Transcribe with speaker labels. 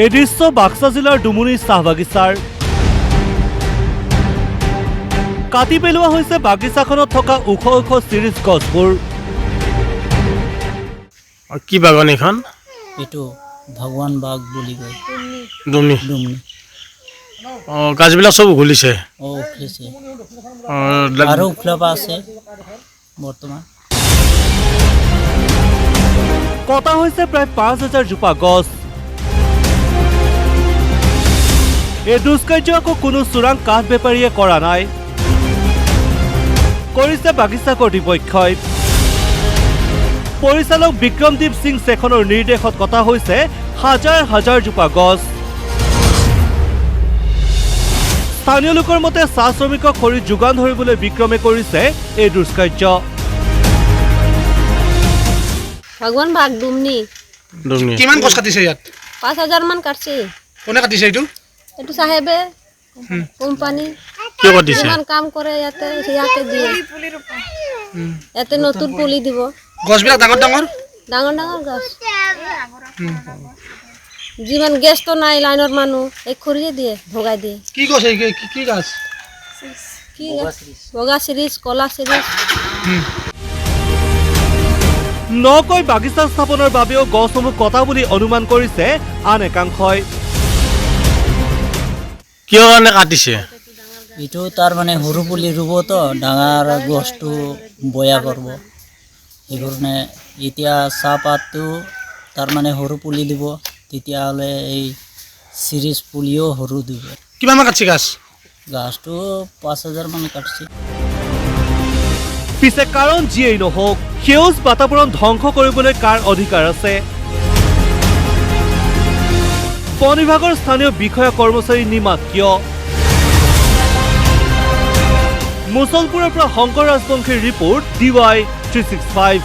Speaker 1: এই দৃশ্য বাক্সা জিলাৰ ডুমুনি চাহ বাগিচাৰ। কাটি পেলোৱা হৈছে বাগিচাখনত থকা ওখ ওখ চিৰিজ গছবোৰ।
Speaker 2: কি বাগান এখন?
Speaker 3: এইটো ভগৱান বাগ বুলি কয়।
Speaker 2: ডুমনি
Speaker 3: ডুমনি
Speaker 2: গাছবিলাক চব উঘলিছে।
Speaker 3: উঠিছে
Speaker 2: অ,
Speaker 3: আৰু উখলাবা আছে বৰ্তমান।
Speaker 1: কটা হৈছে প্ৰায় ৫,০০০ জোপা গছ। এই দুষ্কাৰ্য আকৌ কোনো চোৰাং কাঠ বেপাৰীয়ে কৰা নাই, কৰিছে বাগিচা কৰ্তৃপক্ষই। পৰিচালক বিক্ৰমদীপ সিং শেখনৰ নিৰ্দেশত কটা হৈছে হাজাৰ হাজাৰ জোপা গছ। স্থানীয় লোকৰ মতে চাহ শ্ৰমিকক খৰি যোগান ধৰিবলৈ বিক্ৰমে কৰিছে এই দুষ্কাৰ্য।
Speaker 4: ভগৱান বাগ ডুমনি।
Speaker 2: ডুমনি
Speaker 5: কিমান গছ কাটিছে ইয়াত?
Speaker 4: ৫,০০০ মান কাটছে।
Speaker 5: কোনে কাটিছে এইটো?
Speaker 4: এইটো চাহেবে কোম্পানী
Speaker 2: কিয় কাটিছে?
Speaker 4: কিমান কাম কৰে ইয়াতে দিয়ে। ইয়াতে নতুন পুলি দিব।
Speaker 5: গছবিলাক ডাঙৰ ডাঙৰ
Speaker 4: ডাঙৰ ডাঙৰ গছ। যিমান গেছটো নাই লাইনৰ মানুহ এই খৰিয়ে দিয়ে, ভগাই দিয়ে।
Speaker 5: কি গছ এই কি গাছ?
Speaker 4: কি বগা চিৰিজ, কলা চিৰিজ।
Speaker 1: নকৈ বাগিচা স্থাপনৰ বাবেও গছসমূহ কটা বুলি অনুমান কৰিছে আন একাংশই।
Speaker 2: কিয় কাৰণে কাটিছে?
Speaker 3: এইটো তাৰ মানে সৰু পুলি ৰুবতো ডাঙৰ গছটো বয়া কৰিব। সেইকাৰণে এতিয়া চাহপাতটো তাৰ মানে সৰু পুলি দিব, তেতিয়াহ'লে এই চিৰিজ পুলিও সৰু দিব।
Speaker 5: কিমান মান কাটিছে গাছ?
Speaker 3: গাছটো ৫,০০০ মান কাটছে।
Speaker 1: পিছে কাৰণ যিয়েই নহওক, সেউজ বাতাবৰণ ধ্বংস কৰিবলৈ কাৰ অধিকাৰ আছে? বন বিভাগৰ স্থানীয় বিষয়া কৰ্মচাৰী নিমাত কিয়? মুছলপুৰৰ পৰা শংকৰ ৰাজবংশীৰ ৰিপৰ্ট DY 365।